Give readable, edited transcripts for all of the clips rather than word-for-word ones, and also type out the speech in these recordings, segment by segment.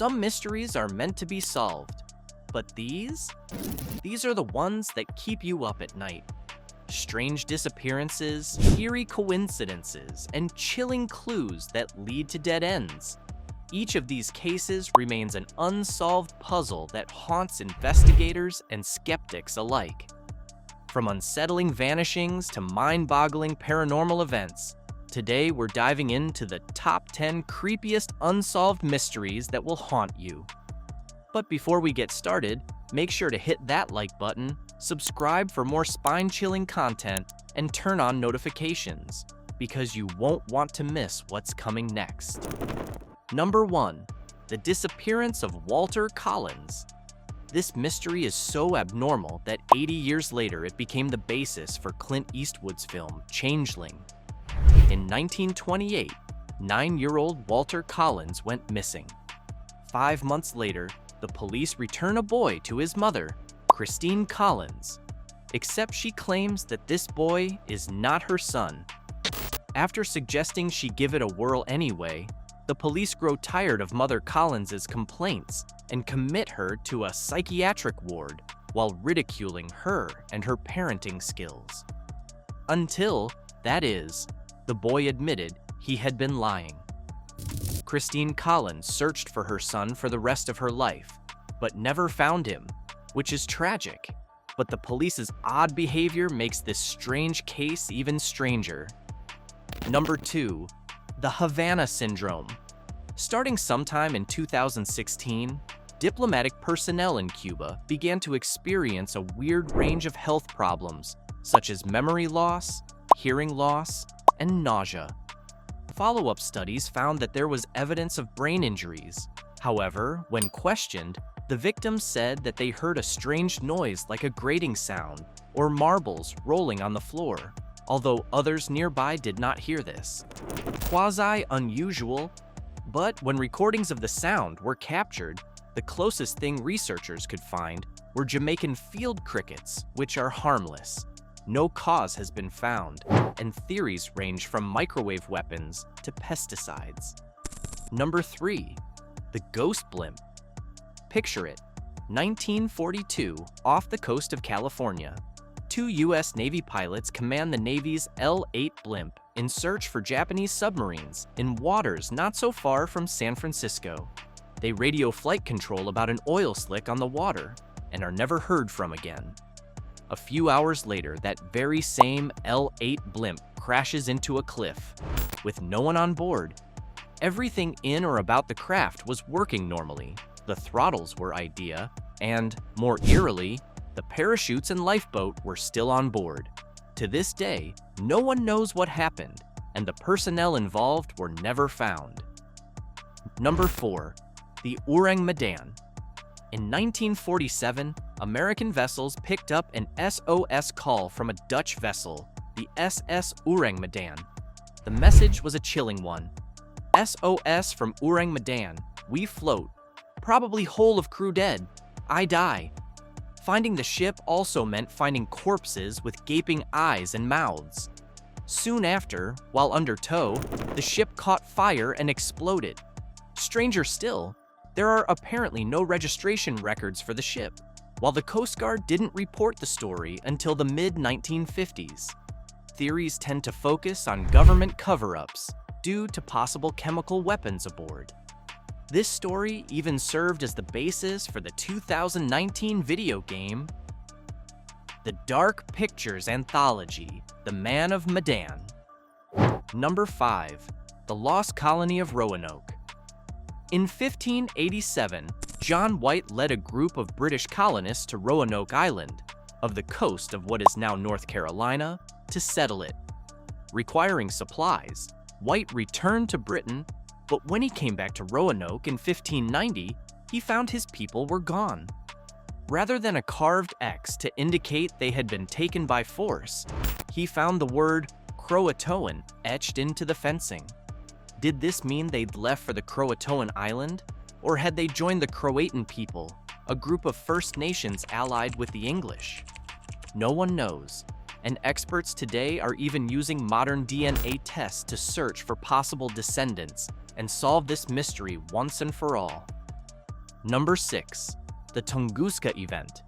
Some mysteries are meant to be solved, but these are the ones that keep you up at night. Strange disappearances, eerie coincidences, and chilling clues that lead to dead ends. Each of these cases remains an unsolved puzzle that haunts investigators and skeptics alike. From unsettling vanishings to mind-boggling paranormal events, today we're diving into the top 10 creepiest unsolved mysteries that will haunt you. But before we get started, make sure to hit that like button, subscribe for more spine-chilling content, and turn on notifications, because you won't want to miss what's coming next. Number 1. The disappearance of Walter Collins. This mystery is so abnormal that 80 years later it became the basis for Clint Eastwood's film Changeling. In 1928, 9-year-old Walter Collins went missing. 5 months later, the police return a boy to his mother, Christine Collins, except she claims that this boy is not her son. After suggesting she give it a whirl anyway, the police grow tired of Mother Collins's complaints and commit her to a psychiatric ward while ridiculing her and her parenting skills. Until, that is, the boy admitted he had been lying. Christine Collins searched for her son for the rest of her life, but never found him, which is tragic. But the police's odd behavior makes this strange case even stranger. Number 2. The Havana Syndrome. Starting sometime in 2016, diplomatic personnel in Cuba began to experience a weird range of health problems, such as memory loss, hearing loss, and nausea. Follow-up studies found that there was evidence of brain injuries. However, when questioned, the victims said that they heard a strange noise like a grating sound or marbles rolling on the floor, although others nearby did not hear this. Quasi-unusual, but when recordings of the sound were captured, the closest thing researchers could find were Jamaican field crickets, which are harmless. No cause has been found, and theories range from microwave weapons to pesticides. Number 3. The Ghost Blimp. Picture it, 1942, off the coast of California. 2 U.S. Navy pilots command the Navy's L-8 blimp in search for Japanese submarines in waters not so far from San Francisco. They radio flight control about an oil slick on the water and are never heard from again. A few hours later, that very same L-8 blimp crashes into a cliff, with no one on board. Everything in or about the craft was working normally. The throttles were idea, and, more eerily, the parachutes and lifeboat were still on board. To this day, no one knows what happened, and the personnel involved were never found. Number 4. The Orang Medan. In 1947, American vessels picked up an SOS call from a Dutch vessel, the SS Orang Medan. The message was a chilling one. SOS from Orang Medan, we float. Probably whole of crew dead. I die. Finding the ship also meant finding corpses with gaping eyes and mouths. Soon after, while under tow, the ship caught fire and exploded. Stranger still, there are apparently no registration records for the ship, while the Coast Guard didn't report the story until the mid-1950s. Theories tend to focus on government cover-ups due to possible chemical weapons aboard. This story even served as the basis for the 2019 video game, The Dark Pictures Anthology, The Man of Medan. Number 5. The Lost Colony of Roanoke. In 1587, John White led a group of British colonists to Roanoke Island, of the coast of what is now North Carolina, to settle it. Requiring supplies, White returned to Britain, but when he came back to Roanoke in 1590, he found his people were gone. Rather than a carved X to indicate they had been taken by force, he found the word Croatoan etched into the fencing. Did this mean they'd left for the Croatoan island, or had they joined the Croatan people, a group of First Nations allied with the English? No one knows, and experts today are even using modern DNA tests to search for possible descendants and solve this mystery once and for all. Number 6. The Tunguska event.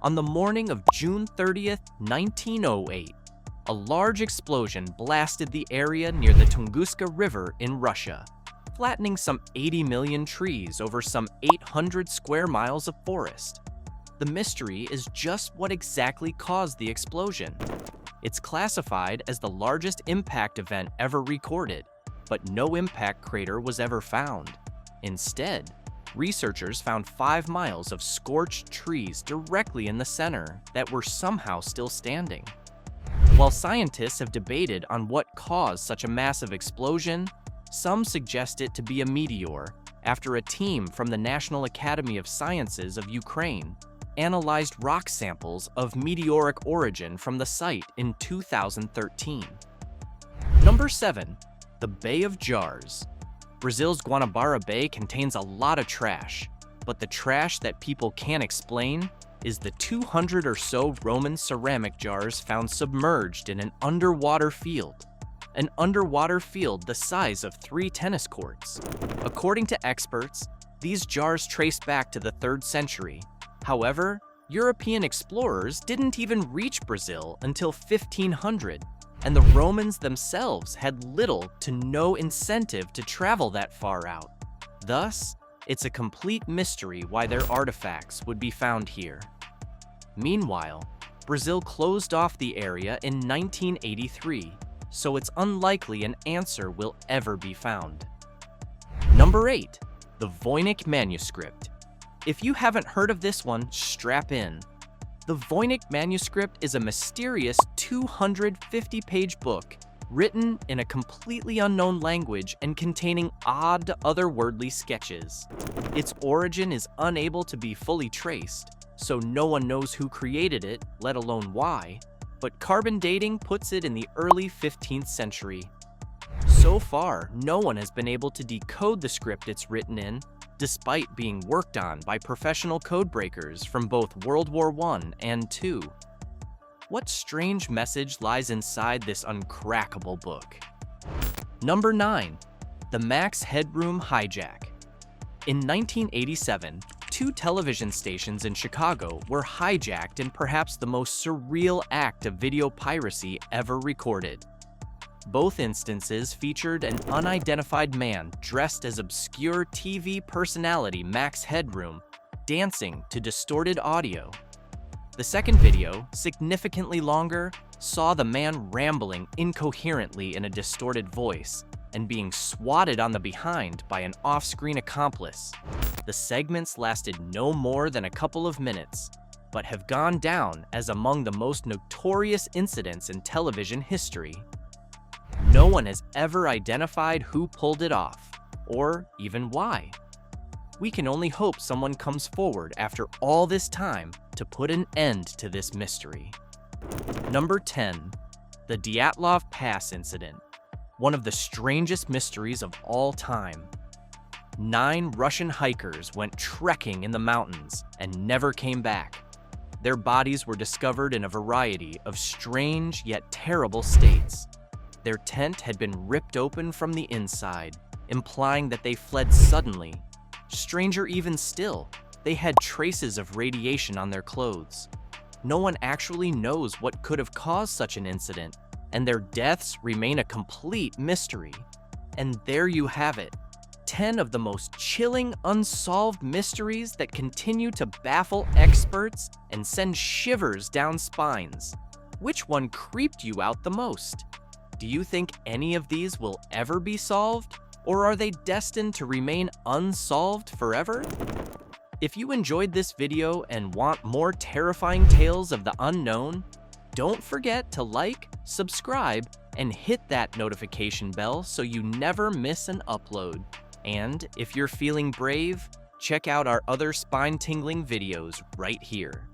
On the morning of June 30th, 1908, a large explosion blasted the area near the Tunguska River in Russia, flattening some 80 million trees over some 800 square miles of forest. The mystery is just what exactly caused the explosion. It's classified as the largest impact event ever recorded, but no impact crater was ever found. Instead, researchers found 5 miles of scorched trees directly in the center that were somehow still standing. While scientists have debated on what caused such a massive explosion, some suggest it to be a meteor after a team from the National Academy of Sciences of Ukraine analyzed rock samples of meteoric origin from the site in 2013. Number 7. The Bay of Jars. Brazil's Guanabara Bay contains a lot of trash, but the trash that people can't explain is the 200 or so Roman ceramic jars found submerged in an underwater field. An underwater field the size of 3 tennis courts. According to experts, these jars trace back to the 3rd century. However, European explorers didn't even reach Brazil until 1500, and the Romans themselves had little to no incentive to travel that far out. Thus, it's a complete mystery why their artifacts would be found here. Meanwhile, Brazil closed off the area in 1983, so it's unlikely an answer will ever be found. Number 8. The Voynich Manuscript. If you haven't heard of this one, strap in. The Voynich Manuscript is a mysterious 250-page book written in a completely unknown language and containing odd, otherworldly sketches. Its origin is unable to be fully traced, so no one knows who created it, let alone why, but carbon dating puts it in the early 15th century. So far, no one has been able to decode the script it's written in, despite being worked on by professional codebreakers from both World War I and II. What strange message lies inside this uncrackable book? Number 9. The Max Headroom Hijack. In 1987, 2 television stations in Chicago were hijacked in perhaps the most surreal act of video piracy ever recorded. Both instances featured an unidentified man dressed as obscure TV personality Max Headroom, dancing to distorted audio. The second video, significantly longer, saw the man rambling incoherently in a distorted voice and being swatted on the behind by an off-screen accomplice. The segments lasted no more than a couple of minutes, but have gone down as among the most notorious incidents in television history. No one has ever identified who pulled it off, or even why. We can only hope someone comes forward after all this time to put an end to this mystery. Number 10. The Dyatlov Pass Incident. One of the strangest mysteries of all time. 9 Russian hikers went trekking in the mountains and never came back. Their bodies were discovered in a variety of strange yet terrible states. Their tent had been ripped open from the inside, implying that they fled suddenly. Stranger even still, they had traces of radiation on their clothes. No one actually knows what could have caused such an incident, and their deaths remain a complete mystery. And there you have it, 10 of the most chilling unsolved mysteries that continue to baffle experts and send shivers down spines. Which one creeped you out the most? Do you think any of these will ever be solved, or are they destined to remain unsolved forever? If you enjoyed this video and want more terrifying tales of the unknown, don't forget to like, subscribe, and hit that notification bell so you never miss an upload. And if you're feeling brave, check out our other spine-tingling videos right here.